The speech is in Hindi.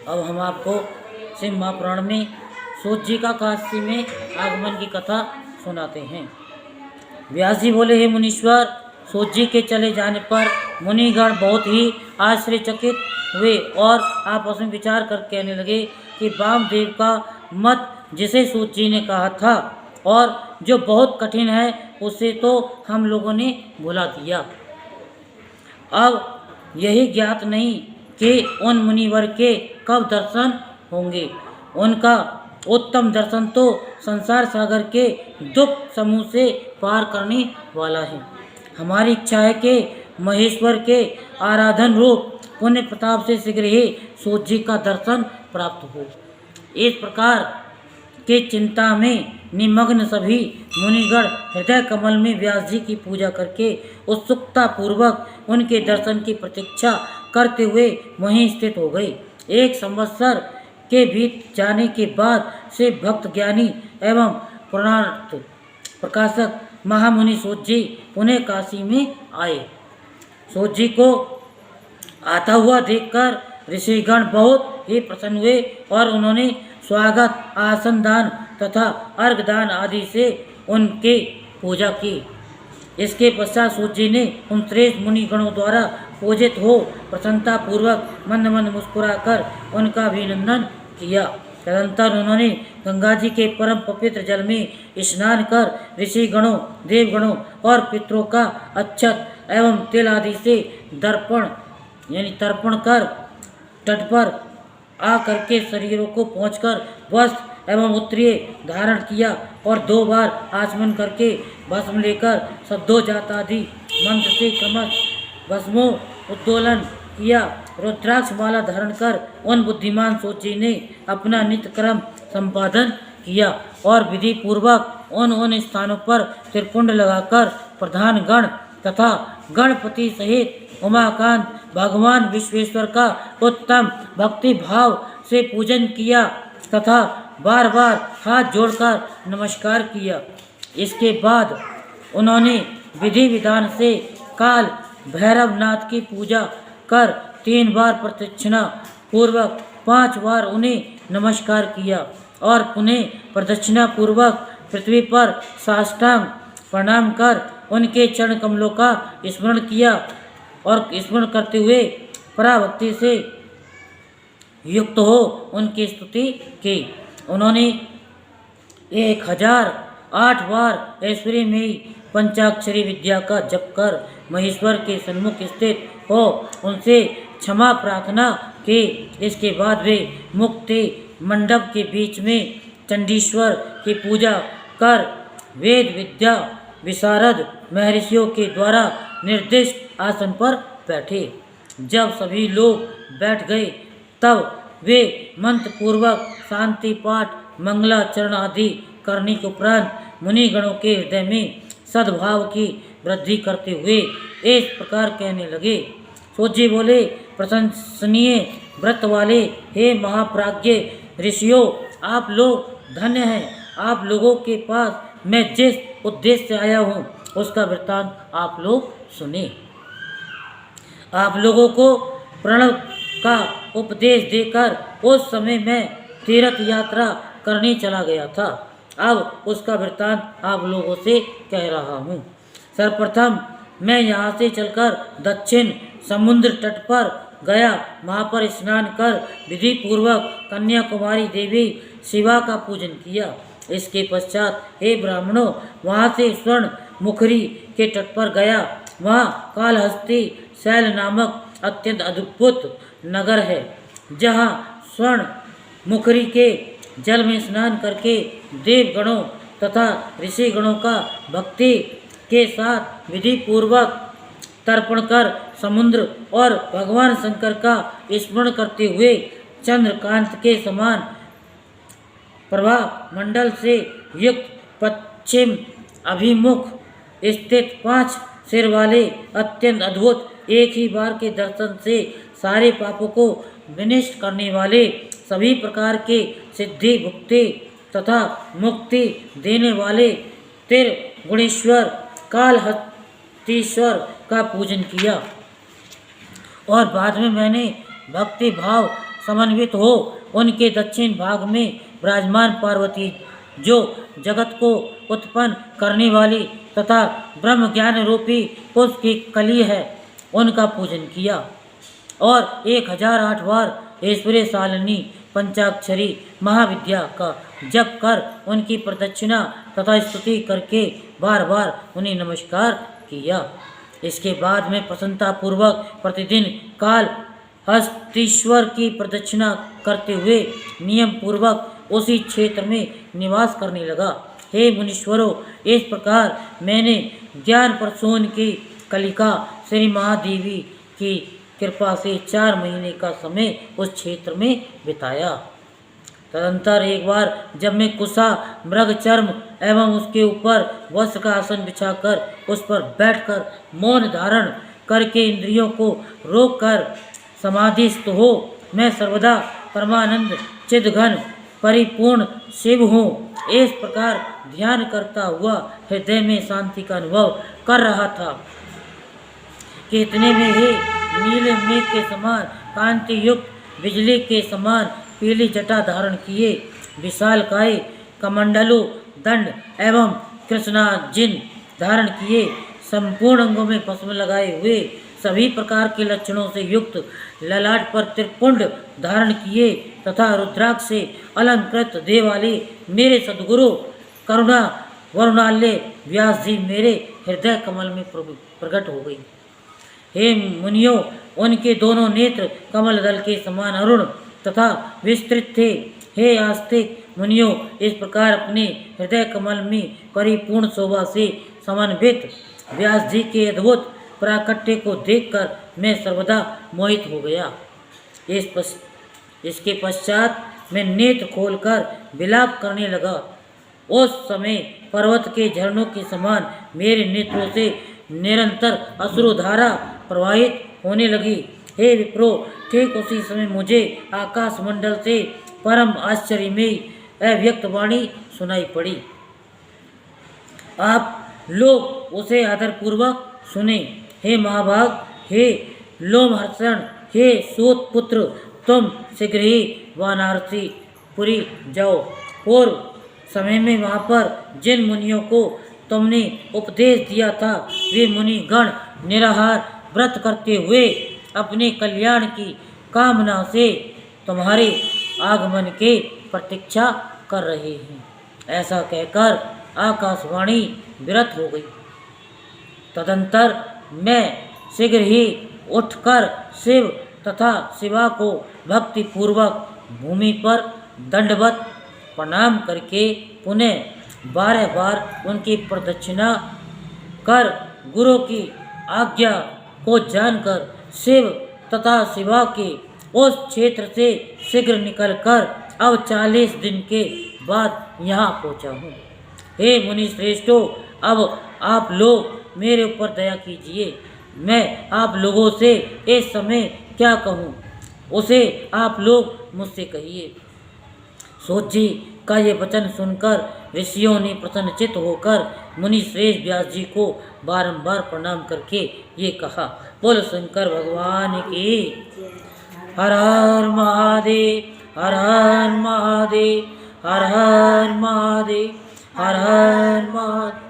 अब हम आपको शिव महापुराण में सूत जी का काशी में आगमन की कथा सुनाते हैं। व्यास जी बोले, हे मुनीश्वर, सूत जी के चले जाने पर मुनिगण बहुत ही आश्चर्यचकित हुए और आपस में विचार कर कहने लगे कि वामदेव का मत जिसे सूत जी ने कहा था और जो बहुत कठिन है उसे तो हम लोगों ने भुला दिया। अब यही ज्ञात नहीं कि उन मुनिवर के कब दर्शन होंगे। उनका उत्तम दर्शन तो संसार सागर के दुख समूह से पार करने वाला है। हमारी इच्छा है कि महेश्वर के आराधन रूप पुण्य प्रताप से शीघ्र ही सूत जी का दर्शन प्राप्त हो। इस प्रकार के चिंता में निमग्न सभी मुनिगण हृदय कमल में व्यास जी की पूजा करके उत्सुकता पूर्वक उनके दर्शन की प्रतीक्षा करते हुए वहीं स्थित हो गए। 1 संवत्सर के बीत जाने के बाद से भक्त ज्ञानी एवं पुराणार्थ प्रकाशक महामुनि सूत जी पुनः काशी में आए। सूत जी को आता हुआ देखकर ऋषिगण बहुत ही प्रसन्न हुए और उन्होंने स्वागत, आसन दान तथा अर्घदान आदि से उनके पूजा की। इसके पश्चात सूत जी ने उन श्रेष्ठ मुनिगणों द्वारा पूजित हो प्रसन्नता पूर्वक मंद मंद मुस्कुराकर उनका अभिनंदन किया। तदंतर उन्होंने गंगा जी के परम पवित्र जल में स्नान कर ऋषिगणों, देवगणों और पितरों का अक्षत एवं तिल आदि से तर्पण कर तट पर आ करके शरीरों को पहुँचकर वस्त्र एवं उत्तरीय धारण किया और 2 बार आचमन करके भस्म लेकर सद्योजात आदि मंत्र से क्रमश भस्मो उद्दोलन किया। रुद्राक्ष माला धारण कर उन बुद्धिमान सूत जी ने अपना नित्य कर्म संपादन किया और विधि पूर्वक उन स्थानों पर त्रिपुंड लगाकर प्रधान गण तथा गणपति सहित उमाकांत भगवान विश्वेश्वर का उत्तम भक्ति भाव से पूजन किया तथा बार बार हाथ जोड़कर नमस्कार किया। इसके बाद उन्होंने विधि विधान से काल भैरवनाथ की पूजा कर 3 बार प्रदक्षिणा पूर्वक 5 बार उन्हें नमस्कार किया और पुनः प्रदक्षिणा पूर्वक पृथ्वी पर साष्टांग प्रणाम कर उनके चरण कमलों का स्मरण किया और स्मरण करते हुए पराभक्ति से युक्त हो उनकी स्तुति की। उन्होंने 1008 बार ऐश्वर्य में पंचाक्षरी विद्या का जप कर महेश्वर के सन्मुख स्थित हो उनसे क्षमा प्रार्थना की। इसके बाद वे मुक्ति मंडप के बीच में चंडीश्वर की पूजा कर वेद विद्या विशारद महर्षियों के द्वारा निर्दिष्ट आसन पर बैठे। जब सभी लोग बैठ गए तब वे मंत्र पूर्वक शांति पाठ, मंगलाचरण आदि करने के उपरांत मुनिगणों के हृदय में सद्भाव की वृद्धि करते हुए इस प्रकार कहने लगे। सूत जी बोले, प्रशंसनीय व्रत वाले हे महाप्राज्ञ ऋषियों, आप लोग धन्य हैं। आप लोगों के पास मैं जिस उद्देश्य से आया हूँ उसका वृत्तांत आप लोग सुने। आप लोगों को प्रणव का उपदेश देकर उस समय मैं तीर्थ यात्रा करने चला गया था। अब उसका वृत्तांत आप लोगों से कह रहा हूँ। सर्वप्रथम मैं यहाँ से चलकर दक्षिण समुद्र तट पर गया। वहाँ पर स्नान कर विधि पूर्वक कन्याकुमारी देवी शिवा का पूजन किया। इसके पश्चात हे ब्राह्मणों, वहाँ से स्वर्ण मुखरी के तट पर गया। वहाँ कालहस्ती शैल नामक अत्यंत अद्भुत नगर है, जहाँ स्वर्ण मुखरी के जल में स्नान करके देवगणों तथा ऋषिगणों का भक्ति के साथ विधि पूर्वक तर्पण कर समुद्र और भगवान शंकर का स्मरण करते हुए चंद्रकांत के समान प्रभा मंडल से युक्त पश्चिम अभिमुख स्थित 5 सिर वाले अत्यंत अद्भुत एक ही बार के दर्शन से सारे पापों को विनष्ट करने वाले सभी प्रकार के सिद्धि भुक्ति तथा मुक्ति देने वाले त्रिगुणेश्वर कालहस्तीश्वर का पूजन किया और बाद में मैंने भक्ति भाव समन्वित हो उनके दक्षिण भाग में विराजमान पार्वती, जो जगत को उत्पन्न करने वाली तथा ब्रह्म ज्ञान रूपी पुष्प की कली है, उनका पूजन किया और 1008 बार ऐश्वर्य शालिनी पंचाक्षरी महाविद्या का जप कर उनकी प्रदक्षिणा तथा स्तुति करके बार बार उन्हें नमस्कार किया। इसके बाद में प्रसन्नता पूर्वक प्रतिदिन काल हस्तीश्वर की प्रदक्षिणा करते हुए नियम पूर्वक उसी क्षेत्र में निवास करने लगा। हे मुनीश्वरों, इस प्रकार मैंने ज्ञान प्रसून की कलिका श्री महादेवी की कृपा से 4 महीने का समय उस क्षेत्र में बिताया। तदंतर एक बार जब मैं कुशा मृग चर्म एवं उसके ऊपर वस्त्र का आसन बिछाकर उस पर बैठकर मौन धारण करके इंद्रियों को रोककर समाधिस्थ हो मैं सर्वदा परमानंद चिदघन परिपूर्ण शिव हूँ, इस प्रकार ध्यान करता हुआ हृदय में शांति का अनुभव कर रहा था कि इतने में ही नीले मेघ के समान कांति युक्त बिजली के समान पीली जटा धारण किए विशालकाय कमंडलु दंड एवं कृष्णाजिन धारण किए संपूर्ण अंगों में भस्म लगाए हुए सभी प्रकार के लक्षणों से युक्त ललाट पर त्रिपुंड धारण किए तथा रुद्राक्ष से अलंकृत देव वाले मेरे सद्गुरु करुणा वरुणाल्य व्यास जी मेरे हृदय कमल में प्रकट हो गई। हे मुनियों, उनके दोनों नेत्र कमल दल के समान अरुण तथा विस्तृत थे। हे आस्तिक मुनियों, इस प्रकार अपने हृदय कमल में परिपूर्ण शोभा से समन्वित व्यास जी के अद्भुत प्राकट्य को देखकर मैं सर्वदा मोहित हो गया। इसके पश्चात मैं नेत्र खोलकर विलाप करने लगा। उस समय पर्वत के झरनों के समान मेरे नेत्रों से निरंतर अश्रुधारा प्रवाहित होने लगी। हे विप्रो, ठीक उसी समय मुझे आकाश मंडल से परम आश्चर्य में अव्यक्त वाणी सुनाई पड़ी। आप लोग उसे आदरपूर्वक सुने। हे महाभाग, हे लोमहर्षण, हे सूत पुत्र, तुम शीघ्र ही वाराणसी पुरी जाओ। पूर्व समय में वहाँ पर जिन मुनियों को तुमने उपदेश दिया था वे मुनि गण निराहार व्रत करते हुए अपने कल्याण की कामना से तुम्हारे आगमन के प्रतीक्षा कर रहे हैं। ऐसा कहकर आकाशवाणी विरत हो गई। तदंतर मैं शीघ्र ही उठकर शिव तथा शिवा को भक्ति पूर्वक भूमि पर दंडवत प्रणाम करके पुनः 12 बार उनकी प्रदक्षिणा कर गुरु की आज्ञा को जानकर शिव तथा शिवा के उस क्षेत्र से शीघ्र निकलकर अब 40 दिन के बाद यहाँ पहुँचा हूँ। हे मुनि श्रेष्ठों, अब आप लोग मेरे ऊपर दया कीजिए। मैं आप लोगों से इस समय क्या कहूँ, उसे आप लोग मुझसे कहिए। सूत जी का ये वचन सुनकर ऋषियों ने प्रसन्नचित्त होकर मुनि श्रेष्ठ व्यास जी को बारंबार प्रणाम करके ये कहा। बोल शंकर भगवान की। हर हर महादेव, हर हर महादेव, हर हर महादेव, हर हर महादेव।